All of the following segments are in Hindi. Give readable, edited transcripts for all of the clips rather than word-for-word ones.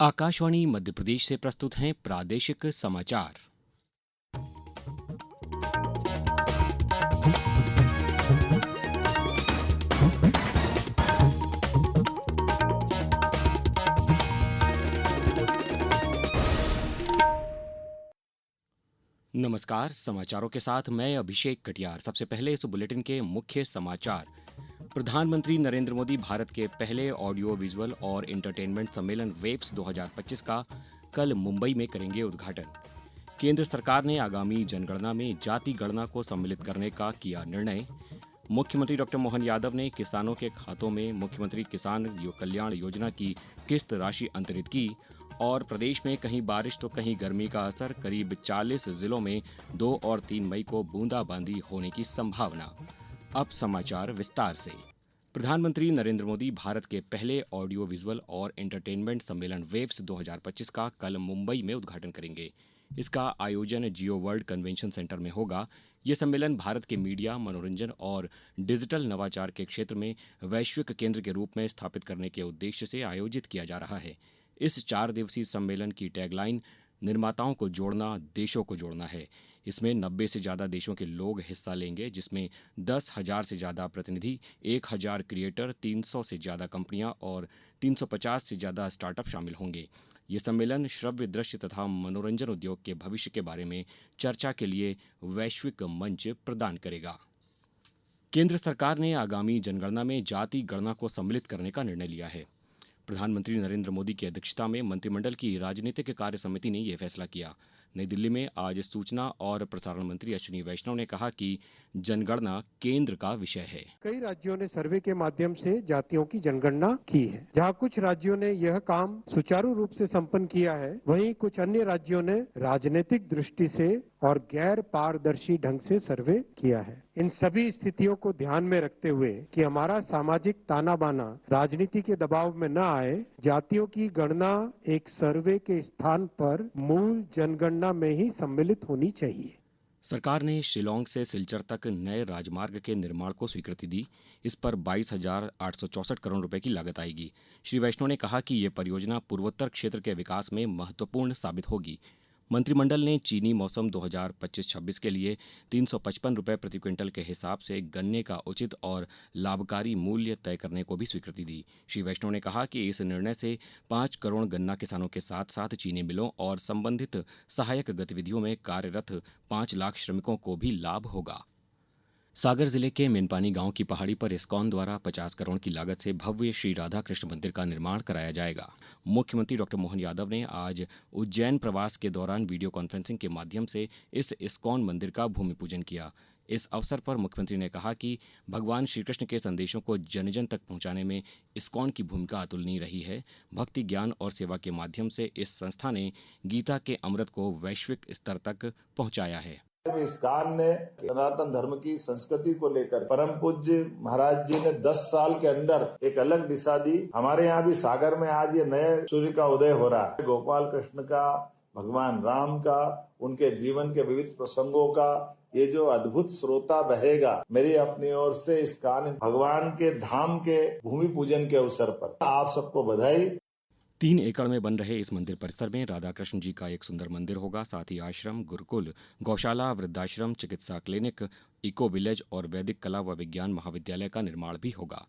आकाशवाणी मध्य प्रदेश से प्रस्तुत हैं प्रादेशिक समाचार। नमस्कार, समाचारों के साथ मैं अभिषेक कटियार। सबसे पहले इस बुलेटिन के मुख्य समाचार। प्रधानमंत्री नरेंद्र मोदी भारत के पहले ऑडियो विजुअल और एंटरटेनमेंट सम्मेलन वेव्स 2025 का कल मुंबई में करेंगे उद्घाटन। केंद्र सरकार ने आगामी जनगणना में जाति गणना को सम्मिलित करने का किया निर्णय। मुख्यमंत्री डॉ मोहन यादव ने किसानों के खातों में मुख्यमंत्री किसान कल्याण योजना की किस्त राशि अंतरित की। और प्रदेश में कहीं बारिश तो कहीं गर्मी का असर, करीब 40 जिलों में 2 और 3 मई को बूंदाबांदी होने की संभावना। अब समाचार विस्तार से। प्रधानमंत्री नरेंद्र मोदी भारत के पहले ऑडियो विजुअल और एंटरटेनमेंट सम्मेलन वेव्स 2025 का कल मुंबई में उद्घाटन करेंगे। इसका आयोजन जियो वर्ल्ड कन्वेंशन सेंटर में होगा। ये सम्मेलन भारत के मीडिया, मनोरंजन और डिजिटल नवाचार के क्षेत्र में वैश्विक केंद्र के रूप में स्थापित करने के उद्देश्य से आयोजित किया जा रहा है। इस 4 दिवसीय सम्मेलन की टैगलाइन निर्माताओं को जोड़ना, देशों को जोड़ना है। इसमें 90 से ज़्यादा देशों के लोग हिस्सा लेंगे, जिसमें 10,000 से ज़्यादा प्रतिनिधि, 1,000 क्रिएटर, 300 से ज़्यादा कंपनियां और 350 से ज़्यादा स्टार्टअप शामिल होंगे। ये सम्मेलन श्रव्य, दृश्य तथा मनोरंजन उद्योग के भविष्य के बारे में चर्चा के लिए वैश्विक मंच प्रदान करेगा। केंद्र सरकार ने आगामी जनगणना में जाति गणना को सम्मिलित करने का निर्णय लिया है। प्रधानमंत्री नरेंद्र मोदी की अध्यक्षता में मंत्रिमंडल की राजनीतिक कार्य समिति ने यह फैसला किया। नई दिल्ली में आज सूचना और प्रसारण मंत्री अश्विनी वैष्णव ने कहा कि जनगणना केंद्र का विषय है। कई राज्यों ने सर्वे के माध्यम से जातियों की जनगणना की है। जहां कुछ राज्यों ने यह काम सुचारू रूप से संपन्न किया है, वहीं कुछ अन्य राज्यों ने राजनीतिक दृष्टि से और गैर पारदर्शी ढंग से सर्वे किया है। इन सभी स्थितियों को ध्यान में रखते हुए कि हमारा सामाजिक ताना बाना राजनीति के दबाव में न आए, जातियों की गणना एक सर्वे के स्थान पर मूल जनगणना में ही सम्मिलित होनी चाहिए। सरकार ने शिलोंग से सिलचर तक नए राजमार्ग के निर्माण को स्वीकृति दी। इस पर 22,864 करोड़ रुपए की लागत आएगी। श्री वैष्णव ने कहा कि ये परियोजना पूर्वोत्तर क्षेत्र के विकास में महत्वपूर्ण साबित होगी। मंत्रिमंडल ने चीनी मौसम 2025-26 के लिए 355 रुपए प्रति क्विंटल के हिसाब से गन्ने का उचित और लाभकारी मूल्य तय करने को भी स्वीकृति दी। श्री वैष्णव ने कहा कि इस निर्णय से 5 करोड़ गन्ना किसानों के साथ साथ चीनी मिलों और संबंधित सहायक गतिविधियों में कार्यरत 5 लाख श्रमिकों को भी लाभ होगा। सागर जिले के मेनपानी गांव की पहाड़ी पर इस्कॉन द्वारा 50 करोड़ की लागत से भव्य श्री राधा कृष्ण मंदिर का निर्माण कराया जाएगा। मुख्यमंत्री डॉ मोहन यादव ने आज उज्जैन प्रवास के दौरान वीडियो कॉन्फ्रेंसिंग के माध्यम से इस इस्कॉन मंदिर का भूमि पूजन किया। इस अवसर पर मुख्यमंत्री ने कहा कि भगवान श्रीकृष्ण के संदेशों को जन जन तक पहुंचाने में इस्कॉन की भूमिका अतुलनीय रही है। भक्ति, ज्ञान और सेवा के माध्यम से इस संस्था ने गीता के अमृत को वैश्विक स्तर तक पहुंचाया है। इस्कॉन ने सनातन धर्म की संस्कृति को लेकर परम पूज्य महाराज जी ने 10 साल के अंदर एक अलग दिशा दी। हमारे यहाँ भी सागर में आज ये नए सूर्य का उदय हो रहा है। गोपाल कृष्ण का, भगवान राम का, उनके जीवन के विविध प्रसंगों का ये जो अद्भुत स्रोता बहेगा, मेरी अपनी ओर से इस्कॉन भगवान के धाम के भूमि पूजन के अवसर पर आप सबको बधाई। 3 एकड़ में बन रहे इस मंदिर परिसर में राधा कृष्ण जी का एक सुंदर मंदिर होगा। साथ ही आश्रम, गुरुकुल, गौशाला, वृद्धाश्रम, चिकित्सा क्लिनिक, इको विलेज और वैदिक कला व विज्ञान महाविद्यालय का निर्माण भी होगा।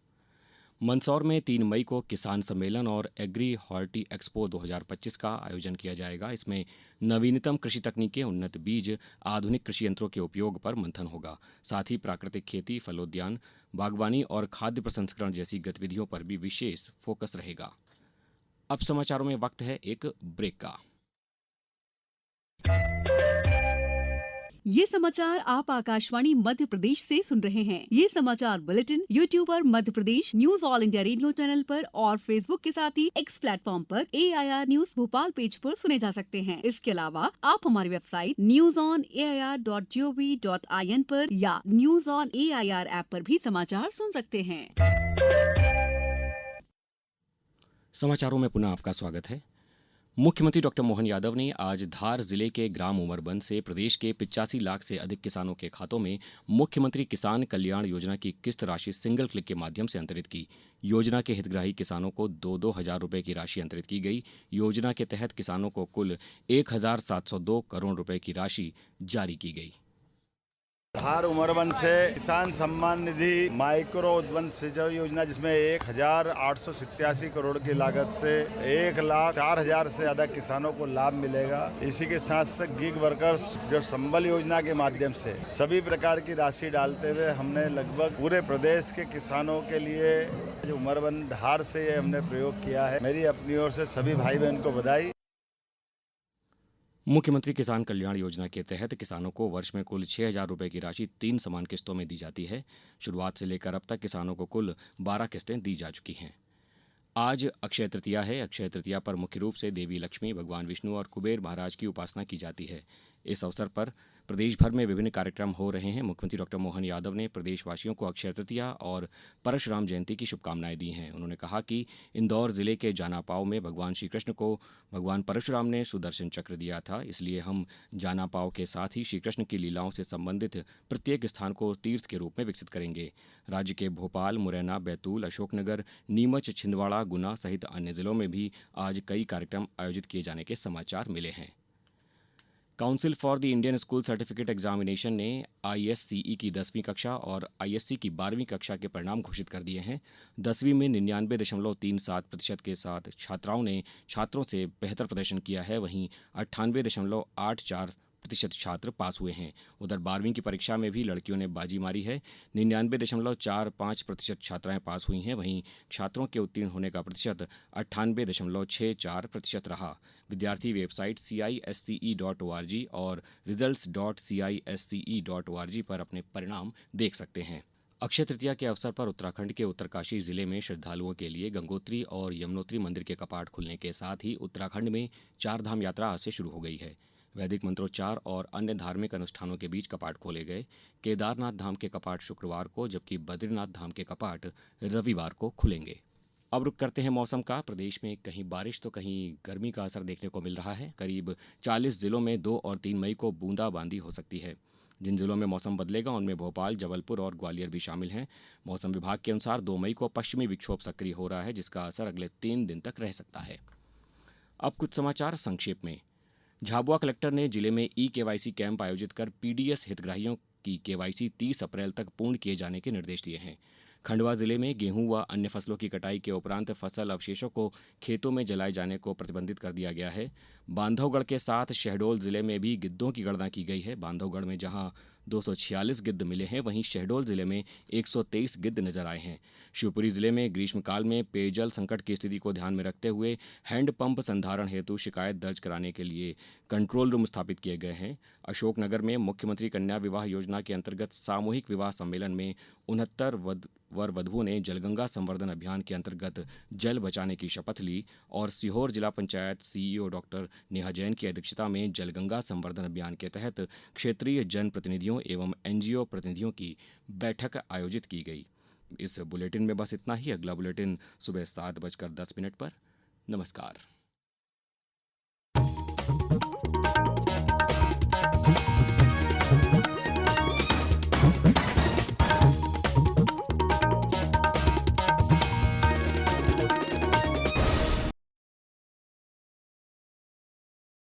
मंदसौर में 3 मई को किसान सम्मेलन और एग्री हॉर्टी एक्सपो 2025 का आयोजन किया जाएगा। इसमें नवीनतम कृषि तकनीकें, उन्नत बीज, आधुनिक कृषि यंत्रों के उपयोग पर मंथन होगा। साथ ही प्राकृतिक खेती, फलोद्यान, बागवानी और खाद्य प्रसंस्करण जैसी गतिविधियों पर भी विशेष फोकस रहेगा। अब समाचारों में वक्त है एक ब्रेक का। ये समाचार आप आकाशवाणी मध्य प्रदेश से सुन रहे हैं। ये समाचार बुलेटिन YouTube पर Madhya Pradesh news all India radio channel पर और फेसबुक के साथ ही एक्स प्लेटफॉर्म पर AIR न्यूज भोपाल पेज पर सुने जा सकते हैं। इसके अलावा आप हमारी वेबसाइट newsonair.gov.in पर या न्यूज ऑन AIR ऐप पर भी समाचार सुन सकते हैं। समाचारों में पुनः आपका स्वागत है। मुख्यमंत्री डॉक्टर मोहन यादव ने आज धार जिले के ग्राम उमरबंद से प्रदेश के 85 लाख से अधिक किसानों के खातों में मुख्यमंत्री किसान कल्याण योजना की किस्त राशि सिंगल क्लिक के माध्यम से अंतरित की। योजना के हितग्राही किसानों को 2-2 हजार रुपये की राशि अंतरित की गई। योजना के तहत किसानों को कुल 1,702 करोड़ रुपये की राशि जारी की गई। धार उमरबंद से किसान सम्मान निधि माइक्रो उद्वहन सिंचाई योजना, जिसमें 1,887 करोड़ की लागत से 1,04,000 से ज्यादा किसानों को लाभ मिलेगा। इसी के साथ साथ गिग वर्कर्स जो संबल योजना के माध्यम से सभी प्रकार की राशि डालते हुए हमने लगभग पूरे प्रदेश के किसानों के लिए उमरबंद धार से ये हमने प्रयोग किया है। मेरी अपनी ओर से सभी भाई बहन को बधाई। मुख्यमंत्री किसान कल्याण योजना के तहत किसानों को वर्ष में कुल 6,000 रुपये की राशि 3 समान किस्तों में दी जाती है। शुरुआत से लेकर अब तक किसानों को कुल 12 किस्तें दी जा चुकी हैं। आज अक्षय तृतीया है। अक्षय तृतीया पर मुख्य रूप से देवी लक्ष्मी, भगवान विष्णु और कुबेर महाराज की उपासना की जाती है। इस अवसर पर प्रदेश भर में विभिन्न कार्यक्रम हो रहे हैं। मुख्यमंत्री डॉक्टर मोहन यादव ने प्रदेशवासियों को अक्षय तृतीया और परशुराम जयंती की शुभकामनाएं दी हैं। उन्होंने कहा कि इंदौर जिले के जानापाव में भगवान श्री कृष्ण को भगवान परशुराम ने सुदर्शन चक्र दिया था, इसलिए हम जानापाव के साथ ही श्री कृष्ण की लीलाओं से संबंधित प्रत्येक स्थान को तीर्थ के रूप में विकसित करेंगे। राज्य के भोपाल, मुरैना, बैतूल, अशोकनगर, नीमच, छिंदवाड़ा, गुना सहित अन्य जिलों में भी आज कई कार्यक्रम आयोजित किए जाने के समाचार मिले हैं। Council for the Indian school certificate examination ने ISCE की 10वीं कक्षा और ISC की 12वीं कक्षा के परिणाम घोषित कर दिए हैं। 10वीं में 99.37% के साथ छात्रों से बेहतर प्रदर्शन किया है, वहीं 98.84% छात्र पास हुए हैं। उधर 12वीं की परीक्षा में भी लड़कियों ने बाजी मारी है। 99.45% छात्राएं पास हुई हैं, वहीं छात्रों के उत्तीर्ण होने का प्रतिशत 98.64% रहा। विद्यार्थी वेबसाइट CISCE.org और results.cisce.org पर अपने परिणाम देख सकते हैं। अक्षय तृतीया के अवसर पर उत्तराखंड के उत्तरकाशी जिले में श्रद्धालुओं के लिए गंगोत्री और यमुनोत्री मंदिर के कपाट खुलने के साथ ही उत्तराखंड में चारधाम यात्रा आज से शुरू हो गई है। वैदिक मंत्रोच्चार और अन्य धार्मिक अनुष्ठानों के बीच कपाट खोले गए। केदारनाथ धाम के कपाट शुक्रवार को, जबकि बद्रीनाथ धाम के कपाट रविवार को खुलेंगे। अब रुक करते हैं मौसम का। प्रदेश में कहीं बारिश तो कहीं गर्मी का असर देखने को मिल रहा है। करीब 40 जिलों में 2 और 3 मई को बूंदाबांदी हो सकती है। जिन जिलों में मौसम बदलेगा उनमें भोपाल, जबलपुर और ग्वालियर भी शामिल हैं। मौसम विभाग के अनुसार 2 मई को पश्चिमी विक्षोभ सक्रिय हो रहा है, जिसका असर अगले 3 दिन तक रह सकता है। अब कुछ समाचार संक्षेप में। झाबुआ कलेक्टर ने जिले में KYC कैंप आयोजित कर PDS हितग्राहियों की KYC 30 अप्रैल तक पूर्ण किए जाने के निर्देश दिए हैं। खंडवा जिले में गेहूं व अन्य फसलों की कटाई के उपरांत फसल अवशेषों को खेतों में जलाए जाने को प्रतिबंधित कर दिया गया है। बांधवगढ़ के साथ शहडोल जिले में भी गिद्धों की गणना की गई है। बांधवगढ़ में जहां 246 गिद्ध मिले हैं, वहीं शहडोल जिले में 123 गिद्ध नजर आए हैं। शिवपुरी जिले में ग्रीष्मकाल में पेयजल संकट की स्थिति को ध्यान में रखते हुए हैंडपंप संधारण हेतु शिकायत दर्ज कराने के लिए कंट्रोल रूम स्थापित किए गए हैं। अशोकनगर में मुख्यमंत्री कन्या विवाह योजना के अंतर्गत सामूहिक विवाह सम्मेलन में 69 वर वधुओं ने जलगंगा संवर्धन अभियान के अंतर्गत जल बचाने की शपथ ली और सीहोर जिला पंचायत CEO डॉक्टर नेहा जैन की अध्यक्षता में जलगंगा संवर्धन अभियान के तहत क्षेत्रीय जनप्रतिनिधियों एवं NGO प्रतिनिधियों की बैठक आयोजित की गई। इस बुलेटिन में बस इतना ही। अगला बुलेटिन सुबह 7:10 पर। नमस्कार।